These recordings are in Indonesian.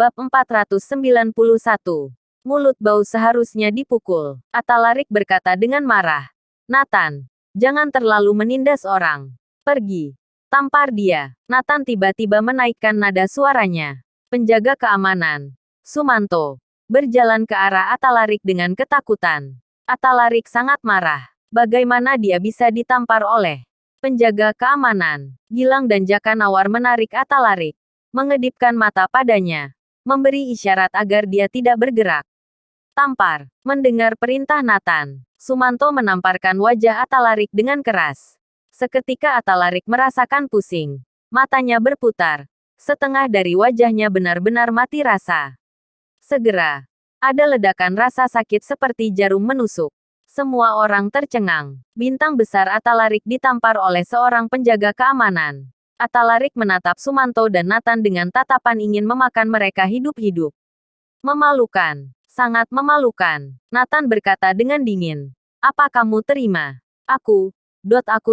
Bab 491. Mulut bau seharusnya dipukul. Atalarik berkata dengan marah. Nathan, jangan terlalu menindas orang. Pergi. Tampar dia. Nathan tiba-tiba menaikkan nada suaranya. Penjaga keamanan. Sumanto. Berjalan ke arah Atalarik dengan ketakutan. Atalarik sangat marah. Bagaimana dia bisa ditampar oleh penjaga keamanan? Gilang dan Jaka Nawar menarik Atalarik. Mengedipkan mata padanya. Memberi isyarat agar dia tidak bergerak. Tampar. Mendengar perintah Nathan, Sumanto menamparkan wajah Atalarik dengan keras. Seketika Atalarik merasakan pusing. Matanya berputar. Setengah dari wajahnya benar-benar mati rasa. Segera, ada ledakan rasa sakit seperti jarum menusuk. Semua orang tercengang. Bintang besar Atalarik ditampar oleh seorang penjaga keamanan. Atalarik menatap Sumanto dan Nathan dengan tatapan ingin memakan mereka hidup-hidup. Memalukan. Sangat memalukan. Nathan berkata dengan dingin. Apa kamu terima? Aku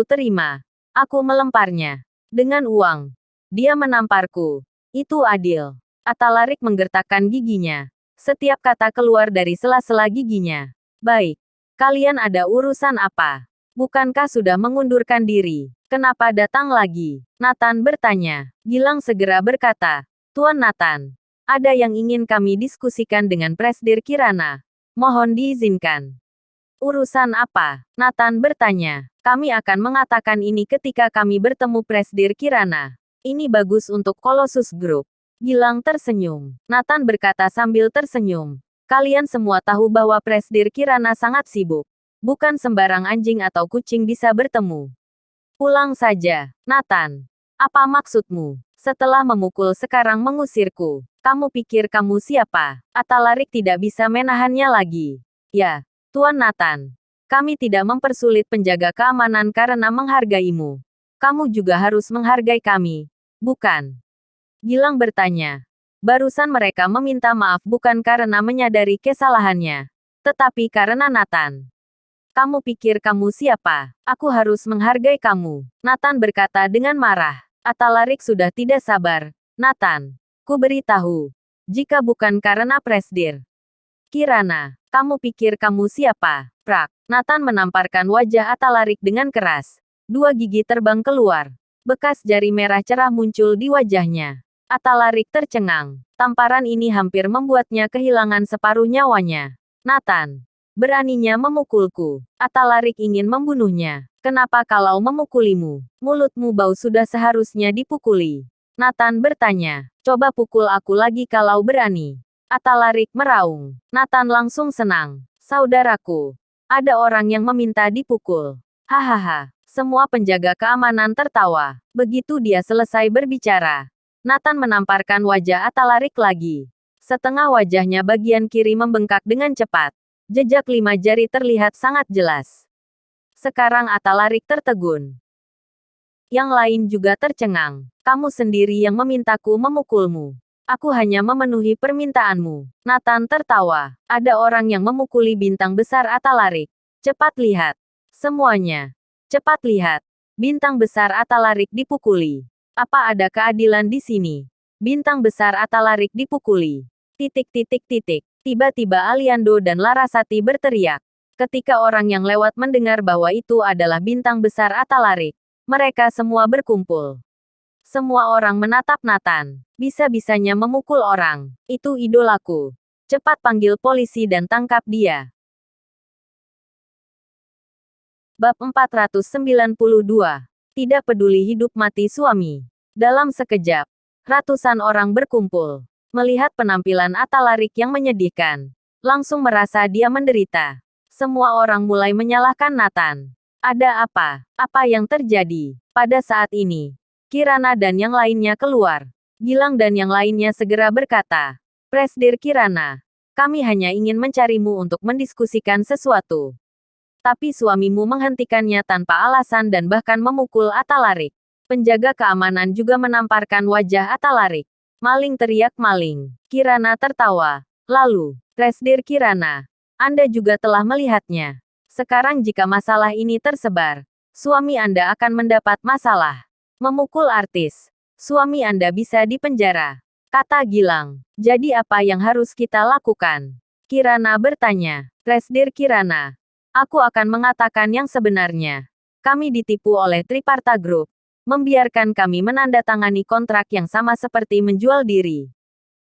terima. Aku melemparnya. Dengan uang. Dia menamparku. Itu adil. Atalarik menggertakkan giginya. Setiap kata keluar dari sela-sela giginya. Baik. Kalian ada urusan apa? Bukankah sudah mengundurkan diri? Kenapa datang lagi? Nathan bertanya. Gilang segera berkata. Tuan Nathan. Ada yang ingin kami diskusikan dengan Presdir Kirana. Mohon diizinkan. Urusan apa? Nathan bertanya. Kami akan mengatakan ini ketika kami bertemu Presdir Kirana. Ini bagus untuk Colossus Group. Gilang tersenyum. Nathan berkata sambil tersenyum. Kalian semua tahu bahwa Presdir Kirana sangat sibuk. Bukan sembarang anjing atau kucing bisa bertemu. Pulang saja, Nathan. Apa maksudmu? Setelah memukul sekarang mengusirku. Kamu pikir kamu siapa? Atalarik tidak bisa menahannya lagi. Ya, Tuan Nathan. Kami tidak mempersulit penjaga keamanan karena menghargaimu. Kamu juga harus menghargai kami. Bukan? Gilang bertanya. Barusan mereka meminta maaf bukan karena menyadari kesalahannya. Tetapi karena Nathan. Kamu pikir kamu siapa? Aku harus menghargai kamu. Nathan berkata dengan marah. Atalarik sudah tidak sabar. Nathan. Ku beritahu. Jika bukan karena Presdir Kirana, kamu pikir kamu siapa? Prak. Nathan menamparkan wajah Atalarik dengan keras. Dua gigi terbang keluar. Bekas jari merah cerah muncul di wajahnya. Atalarik tercengang. Tamparan ini hampir membuatnya kehilangan separuh nyawanya. Nathan. Beraninya memukulku. Atalarik ingin membunuhnya. Kenapa kalau memukulimu? Mulutmu bau sudah seharusnya dipukuli. Nathan bertanya. Coba pukul aku lagi kalau berani. Atalarik meraung. Nathan langsung senang. Saudaraku. Ada orang yang meminta dipukul. Hahaha. Semua penjaga keamanan tertawa. Begitu dia selesai berbicara. Nathan menamparkan wajah Atalarik lagi. Setengah wajahnya bagian kiri membengkak dengan cepat. Jejak 5 jari terlihat sangat jelas. Sekarang Atalarik tertegun. Yang lain juga tercengang. Kamu sendiri yang memintaku memukulmu. Aku hanya memenuhi permintaanmu. Nathan tertawa. Ada orang yang memukuli bintang besar Atalarik. Cepat lihat. Semuanya. Cepat lihat. Bintang besar Atalarik dipukuli. Apa ada keadilan di sini? Bintang besar Atalarik dipukuli. Tiba-tiba Aliando dan Larasati berteriak. Ketika orang yang lewat mendengar bahwa itu adalah bintang besar Atalarik, mereka semua berkumpul. Semua orang menatap Nathan. Bisa-bisanya memukul orang. Itu idolaku. Cepat panggil polisi dan tangkap dia. Bab 492. Tidak peduli hidup mati suami. Dalam sekejap, ratusan orang berkumpul. Melihat penampilan Atalarik yang menyedihkan. Langsung merasa dia menderita. Semua orang mulai menyalahkan Nathan. Ada apa? Apa yang terjadi? Pada saat ini, Kirana dan yang lainnya keluar. Gilang dan yang lainnya segera berkata. Presdir Kirana, kami hanya ingin mencarimu untuk mendiskusikan sesuatu. Tapi suamimu menghentikannya tanpa alasan dan bahkan memukul Atalarik. Penjaga keamanan juga menamparkan wajah Atalarik. Maling teriak maling. Kirana tertawa. Lalu, Presdir Kirana, Anda juga telah melihatnya. Sekarang jika masalah ini tersebar, suami Anda akan mendapat masalah. Memukul artis. Suami Anda bisa dipenjara. kata Gilang. Jadi apa yang harus kita lakukan? Kirana bertanya. Presdir Kirana. Aku akan mengatakan yang sebenarnya. Kami ditipu oleh Triparta Group. Membiarkan kami menandatangani kontrak yang sama seperti menjual diri.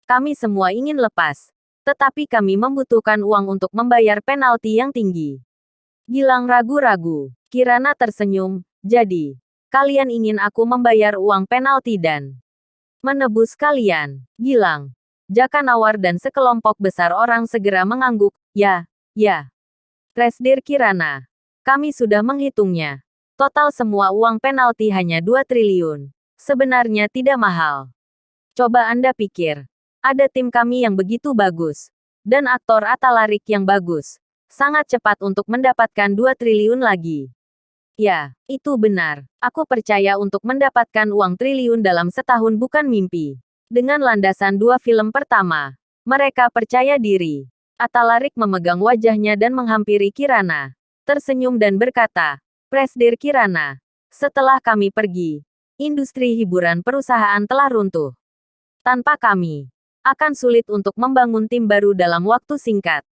Kami semua ingin lepas. Tetapi kami membutuhkan uang untuk membayar penalti yang tinggi. Gilang ragu-ragu. Kirana tersenyum. Jadi, kalian ingin aku membayar uang penalti dan menebus kalian? Gilang, Jaka Nawar dan sekelompok besar orang segera mengangguk. Ya, ya. Presdir Kirana. Kami sudah menghitungnya. Total semua uang penalti hanya 2 triliun. Sebenarnya tidak mahal. Coba Anda pikir. Ada tim kami yang begitu bagus. Dan aktor Atalarik yang bagus. Sangat cepat untuk mendapatkan 2 triliun lagi. Ya, itu benar. Aku percaya untuk mendapatkan uang triliun dalam setahun bukan mimpi. Dengan landasan 2 film pertama. Mereka percaya diri. Atalarik memegang wajahnya dan menghampiri Kirana. Tersenyum dan berkata, Presdir Kirana, setelah kami pergi, industri hiburan perusahaan telah runtuh. Tanpa kami, akan sulit untuk membangun tim baru dalam waktu singkat.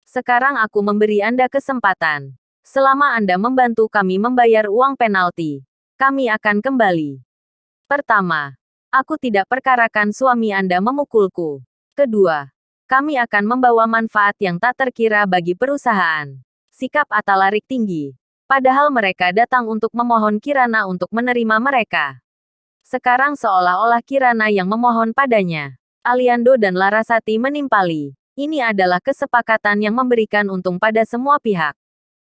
Sekarang aku memberi Anda kesempatan. Selama Anda membantu kami membayar uang penalti, kami akan kembali. Pertama, aku tidak perkarakan suami Anda memukulku. Kedua, kami akan membawa manfaat yang tak terkira bagi perusahaan. Sikap Atalarik tinggi. Padahal mereka datang untuk memohon Kirana untuk menerima mereka. Sekarang seolah-olah Kirana yang memohon padanya. Aliando dan Larasati menimpali. Ini adalah kesepakatan yang memberikan untung pada semua pihak.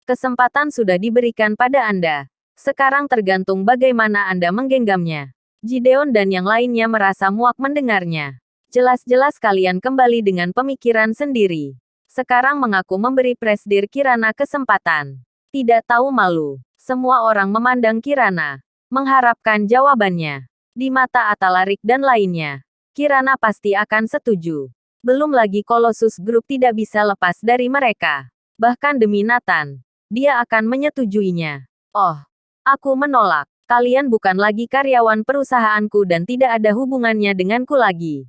Kesempatan sudah diberikan pada Anda. Sekarang tergantung bagaimana Anda menggenggamnya. Gideon dan yang lainnya merasa muak mendengarnya. Jelas-jelas kalian kembali dengan pemikiran sendiri. Sekarang mengaku memberi Presdir Kirana kesempatan. Tidak tahu malu. Semua orang memandang Kirana. Mengharapkan jawabannya. Di mata Atalarik dan lainnya. Kirana pasti akan setuju. Belum lagi Colossus Group tidak bisa lepas dari mereka. Bahkan demi Nathan. Dia akan menyetujuinya. Oh. Aku menolak. Kalian bukan lagi karyawan perusahaanku dan tidak ada hubungannya denganku lagi.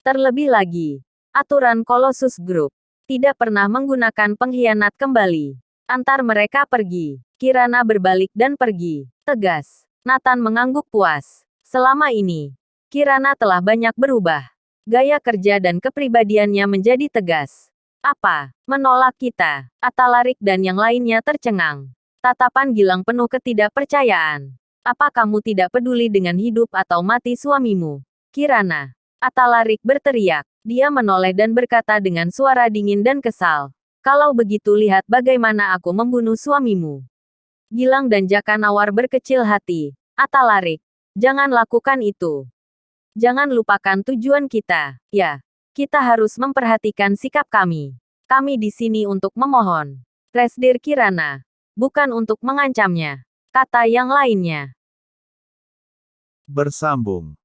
Terlebih lagi. Aturan Colossus Group. Tidak pernah menggunakan pengkhianat kembali. Antar mereka pergi. Kirana berbalik dan pergi. Tegas. Nathan mengangguk puas. Selama ini, Kirana telah banyak berubah. Gaya kerja dan kepribadiannya menjadi tegas. Apa? Menolak kita? Atalarik dan yang lainnya tercengang. Tatapan Gilang penuh ketidakpercayaan. Apa kamu tidak peduli dengan hidup atau mati suamimu? Kirana. Atalarik berteriak. Dia menoleh dan berkata dengan suara dingin dan kesal. Kalau begitu lihat bagaimana aku membunuh suamimu. Gilang dan Jaka Nawar berkecil hati. Atalarik, jangan lakukan itu. Jangan lupakan tujuan kita. Ya, kita harus memperhatikan sikap kami. Kami di sini untuk memohon. Presdir Kirana. Bukan untuk mengancamnya. Kata yang lainnya. Bersambung.